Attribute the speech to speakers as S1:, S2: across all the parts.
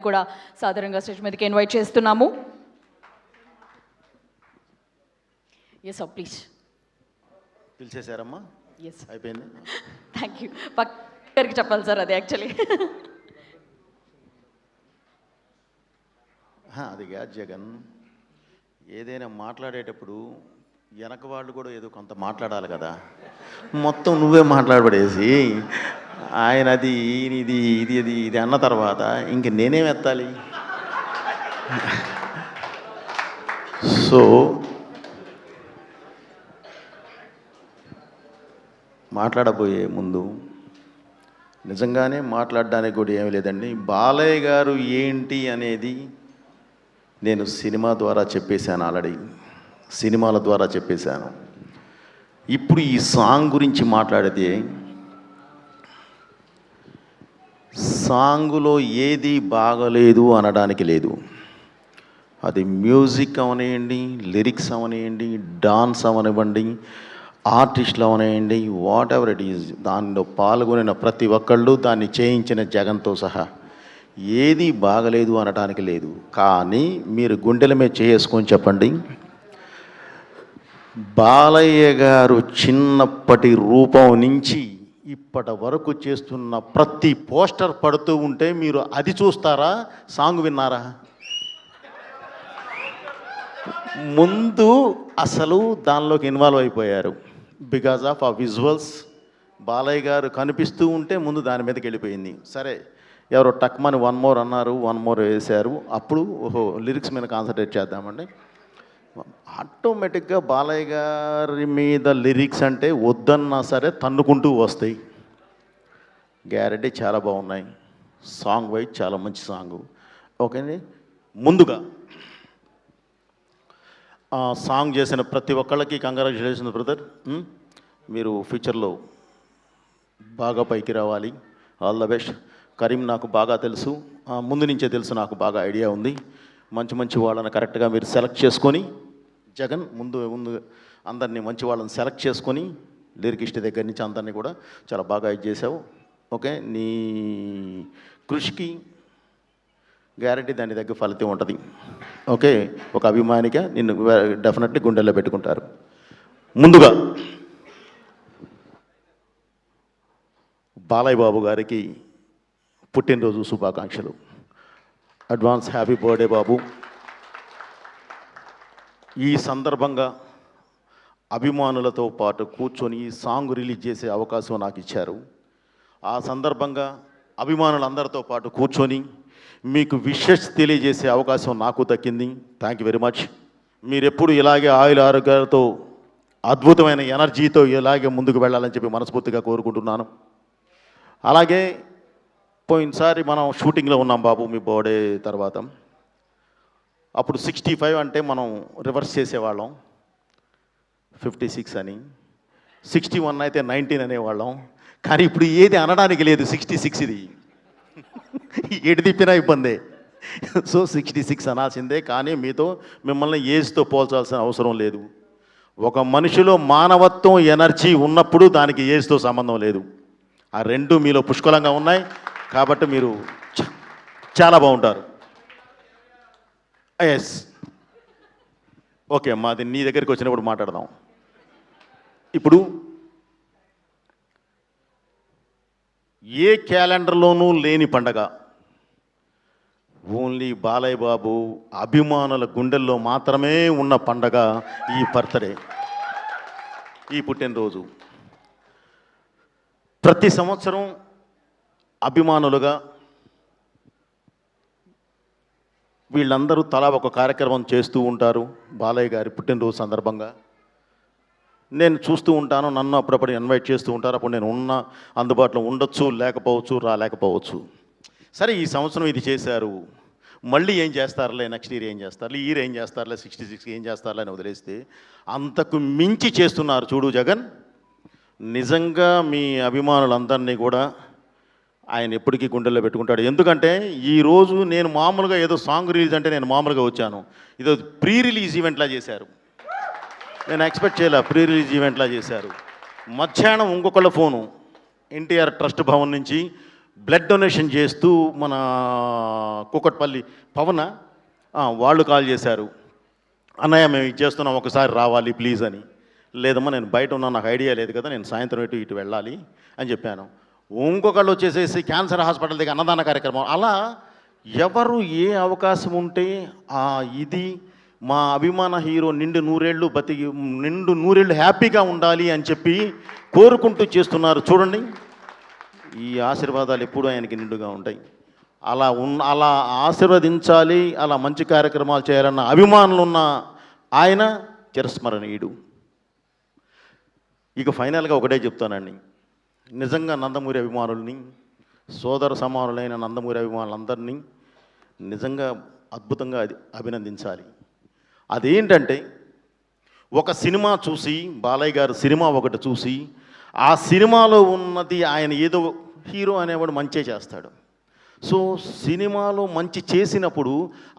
S1: కూడా సాధారణంగా స్టేజ్ మీదకి ఇన్వైట్ చేస్తున్నాము. Yes sir please.
S2: పిలిచేశారమ్మా?
S1: ఎస్
S2: అయిపోయింది.
S1: Thank you. పక్కరికి చెప్పాలి సార్ అది యాక్చువల్లీ.
S2: అది కాదు జగన్, ఏదైనా మాట్లాడేటప్పుడు వెనక వాళ్ళు కూడా ఏదో కొంత మాట్లాడాలి కదా. మొత్తం నువ్వే మాట్లాడబడేసి ఆయన అది ఇది ఇది ఇది ఇది అన్న తర్వాత ఇంక నేనేం ఎత్తాలి? సో మాట్లాడబోయే ముందు నిజంగానే మాట్లాడడానికి కూడా ఏమీ లేదండి. బాలయ్య గారు ఏంటి అనేది నేను సినిమా ద్వారా చెప్పేశాను, ఆల్రెడీ సినిమాల ద్వారా చెప్పేశాను. ఇప్పుడు ఈ సాంగ్ గురించి మాట్లాడితే సాంగులో ఏది బాగలేదు అనడానికి లేదు. అది మ్యూజిక్ అవనివ్వండి, లిరిక్స్ అవనివ్వండి, డాన్స్ అవనివ్వండి, ఆర్టిస్టులు అవనివ్వండి, వాట్ ఎవర్ ఇట్ ఈజ్, దానిలో పాల్గొనిన ప్రతి ఒక్కళ్ళు, దాన్ని చేయించిన జగన్తో సహా ఏది బాగలేదు అనడానికి లేదు. కానీ మీరు గుండెల మీద చేసుకొని చెప్పండి, బాలయ్య గారు చిన్నప్పటి రూపం నుంచి ఇప్పటి వరకు చేస్తున్న ప్రతి పోస్టర్ పడుతూ ఉంటే మీరు అది చూస్తారా, సాంగ్ విన్నారా? ముందు అసలు దానిలోకి ఇన్వాల్వ్ అయిపోయారు బికాజ్ ఆఫ్ ఆ విజువల్స్. బాలయ్య గారు కనిపిస్తూ ఉంటే ముందు దాని మీదకి వెళ్ళిపోయింది. సరే, ఎవరో టక్మని వన్ మోర్ అన్నారు, వన్ మోర్ వేశారు. అప్పుడు ఓహో లిరిక్స్ మీద కాన్సన్ట్రేట్ చేద్దామండి. ఆటోమేటిక్గా బాలయ్య గారి మీద లిరిక్స్ అంటే వద్దన్నా సరే తన్నుకుంటూ వస్తాయి. గ్యారెంటీ చాలా బాగున్నాయి. సాంగ్ వైజ్ చాలా మంచి సాంగు. ఓకేనండి. ముందుగా సాంగ్ చేసిన ప్రతి ఒక్కళ్ళకి కంగ్రాచులేషన్స్ బ్రదర్. మీరు ఫ్యూచర్లో బాగా పైకి రావాలి. All the best. కరీం నాకు బాగా తెలుసు, ముందు నుంచే తెలుసు, నాకు బాగా ఐడియా ఉంది. మంచి మంచి వాళ్ళని కరెక్ట్గా మీరు సెలెక్ట్ చేసుకొని, జగన్ ముందు అందరినీ మంచి వాళ్ళని సెలెక్ట్ చేసుకొని లిరికిస్ట్ దగ్గర నుంచి అందరినీ కూడా చాలా బాగా ఇది చేసావు. ఓకే, నీ కృషికి గ్యారెంటీ దాని దగ్గర ఫలితం ఉంటుంది. ఓకే, ఒక అభిమానిగా నిన్ను డెఫినెట్లీ గుండెల్లో పెట్టుకుంటారు. ముందుగా బాలయ్య బాబు గారికి పుట్టినరోజు శుభాకాంక్షలు. అడ్వాన్స్ హ్యాపీ బర్త్డే బాబు. ఈ సందర్భంగా అభిమానులతో పాటు కూర్చొని ఈ సాంగ్ రిలీజ్ చేసే అవకాశం నాకు ఇచ్చారు. ఆ సందర్భంగా అభిమానులందరితో పాటు కూర్చొని మీకు విషెస్ తెలియజేసే అవకాశం నాకు దక్కింది. Thank you very much. మీరు ఎప్పుడు ఇలాగే ఆయుల ఆరోగ్యాలతో అద్భుతమైన ఎనర్జీతో ఇలాగే ముందుకు వెళ్ళాలని చెప్పి మనస్ఫూర్తిగా కోరుకుంటున్నాను. అలాగే పోయినసారి మనం షూటింగ్లో ఉన్నాం బాబు మీ బర్త్డే తర్వాత. అప్పుడు 65 అంటే మనం రివర్స్ చేసేవాళ్ళం, 56 అని. 61 అయితే 19 అనేవాళ్ళం. కానీ ఇప్పుడు ఏది అనడానికి లేదు, 66 ఇది. ఏడు తిప్పినా ఇబ్బందే. సో 66 అనాల్సిందే. కానీ మిమ్మల్ని ఏజ్తో పోల్చాల్సిన అవసరం లేదు. ఒక మనిషిలో మానవత్వం, ఎనర్జీ ఉన్నప్పుడు దానికి ఏజ్తో సంబంధం లేదు. ఆ రెండు మీలో పుష్కలంగా ఉన్నాయి. కాబట్టి మీరు చాలా బాగుంటారు. ఎస్, ఓకే అమ్మా, అది నీ దగ్గరికి వచ్చినప్పుడు మాట్లాడదాం. ఇప్పుడు ఏ క్యాలెండర్లోనూ లేని పండగ, ఓన్లీ బాలయ్య బాబు అభిమానుల గుండెల్లో మాత్రమే ఉన్న పండగ ఈ బర్త్డే, ఈ పుట్టినరోజు. ప్రతి సంవత్సరం అభిమానులుగా వీళ్ళందరూ తలా ఒక కార్యక్రమం చేస్తూ ఉంటారు బాలయ్య గారి పుట్టినరోజు సందర్భంగా. నేను చూస్తూ ఉంటాను, నన్ను అప్పుడప్పుడు ఇన్వైట్ చేస్తూ ఉంటారు. అప్పుడు నేను అందుబాటులో ఉండొచ్చు, లేకపోవచ్చు, రాలేకపోవచ్చు. సరే, ఈ సంవత్సరం ఇది చేశారు, మళ్ళీ ఏం చేస్తారులే, నెక్స్ట్ ఇయర్ ఏం చేస్తారులే, ఈ ఇయర్ ఏం చేస్తారులే, 66 ఏం చేస్తారులే అని వదిలేస్తే అంతకు మించి చేస్తున్నారు చూడు జగన్. నిజంగా మీ అభిమానులందరినీ కూడా ఆయన ఎప్పటికీ గుండెల్లో పెట్టుకుంటాడు. ఎందుకంటే ఈరోజు నేను మామూలుగా ఏదో సాంగ్ రిలీజ్ అంటే నేను మామూలుగా వచ్చాను, ఇదో ప్రీ రిలీజ్ ఈవెంట్లా చేశారు. నేను ఎక్స్పెక్ట్ చేయలే, ప్రీ రిలీజ్ ఈవెంట్లా చేశారు. మధ్యాహ్నం ఇంకొకళ్ళ ఫోను ఎన్టీఆర్ ట్రస్ట్ భవన్ నుంచి బ్లడ్ డొనేషన్ చేస్తూ మన కూకట్పల్లి పవన వాళ్ళు కాల్ చేశారు, అన్నయ్య మేము ఇది చేస్తున్నాం ఒకసారి రావాలి ప్లీజ్ అని. లేదమ్మా నేను బయట ఉన్నా, నాకు ఐడియా లేదు కదా, నేను సాయంత్రం ఇటు వెళ్ళాలి అని చెప్పాను. ఇంకొకళ్ళు వచ్చేసేసి క్యాన్సర్ హాస్పిటల్ దగ్గర అన్నదాన కార్యక్రమం. అలా ఎవరు ఏ అవకాశం ఉంటే ఇది మా అభిమాన హీరో నిండు నూరేళ్ళు హ్యాపీగా ఉండాలి అని చెప్పి కోరుకుంటూ చేస్తున్నారు. చూడండి, ఈ ఆశీర్వాదాలు ఎప్పుడూ ఆయనకి నిండుగా ఉంటాయి. అలా ఆశీర్వదించాలి, అలా మంచి కార్యక్రమాలు చేయాలన్న అభిమానులు ఉన్న ఆయన చిరస్మరణీయుడు. ఇక ఫైనల్గా ఒకటే చెప్తానండి, నిజంగా నందమూరి అభిమానుల్ని, సోదర సమానులైన నందమూరి అభిమానులందరినీ నిజంగా అద్భుతంగా అభినందించాలి. అదేంటంటే, ఒక సినిమా చూసి, బాలయ్య గారు సినిమా ఒకటి చూసి, ఆ సినిమాలో ఉన్నది ఆయన ఏదో హీరో అనేవాడు మంచే చేస్తాడు. సో సినిమాలో మంచి చేసినప్పుడు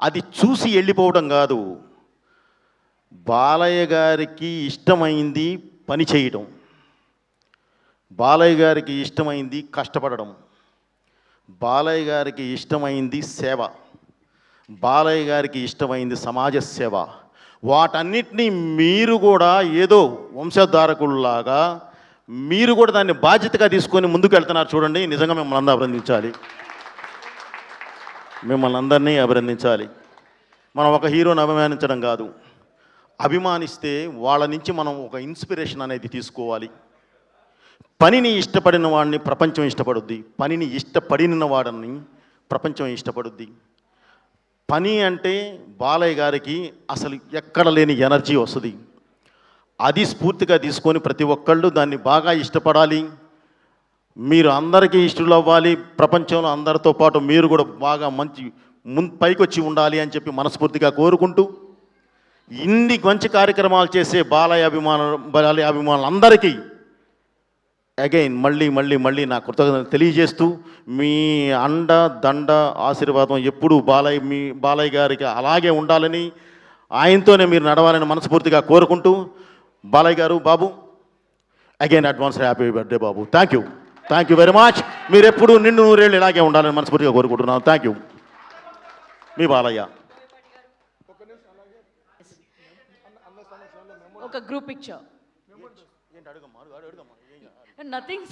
S2: అది చూసి వెళ్ళిపోవడం కాదు, బాలయ్య గారికి ఇష్టమైంది పని చేయడం, బాలయ్య గారికి ఇష్టమైంది కష్టపడడం, బాలయ్య గారికి ఇష్టమైంది సేవ, బాలయ్య గారికి ఇష్టమైంది సమాజ సేవ. వాటన్నిటినీ మీరు కూడా ఏదో వంశధారకుల్లాగా మీరు కూడా దాన్ని బాధ్యతగా తీసుకొని ముందుకు వెళ్తున్నారు. చూడండి, నిజంగా మిమ్మల్ని అందరూ అభినందించాలి, మిమ్మల్ని అందరినీ అభినందించాలి. మనం ఒక హీరోని అభిమానించడం కాదు, అభిమానిస్తే వాళ్ళ నుంచి మనం ఒక ఇన్స్పిరేషన్ అనేది తీసుకోవాలి. పనిని ఇష్టపడిన వాడిని ప్రపంచం ఇష్టపడుద్ది, పనిని ఇష్టపడిన వాడిని ప్రపంచం ఇష్టపడుద్ది. పని అంటే బాలయ్య గారికి అసలు ఎక్కడ లేని ఎనర్జీ వస్తుంది. అది స్ఫూర్తిగా తీసుకొని ప్రతి ఒక్కళ్ళు దాన్ని బాగా ఇష్టపడాలి. మీరు అందరికీ ఇష్టలు అవ్వాలి, ప్రపంచంలో అందరితో పాటు మీరు కూడా బాగా మంచి పైకి వచ్చి ఉండాలి అని చెప్పి మనస్ఫూర్తిగా కోరుకుంటూ, ఇన్ని మంచి కార్యక్రమాలు చేసే బాలయ్య అభిమానులందరికీ అగైన్ మళ్ళీ నా కృతజ్ఞతలు తెలియజేస్తూ, మీ అండ దండ ఆశీర్వాదం ఎప్పుడూ బాలయ్య గారికి అలాగే ఉండాలని, ఆయనతోనే మీరు నడవాలని మనస్ఫూర్తిగా కోరుకుంటూ, బాలయ్య గారు, బాబు అగైన్ అడ్వాన్స్ హ్యాపీ బర్త్డే బాబు. Thank you very much. మీరు ఎప్పుడు నిండు నూరేళ్ళు ఇలాగే ఉండాలని మనస్ఫూర్తిగా కోరుకుంటున్నాను. Thank you. మీ బాలయ్య.
S1: ఒక గ్రూప్ పిక్చర్. నథింగ్.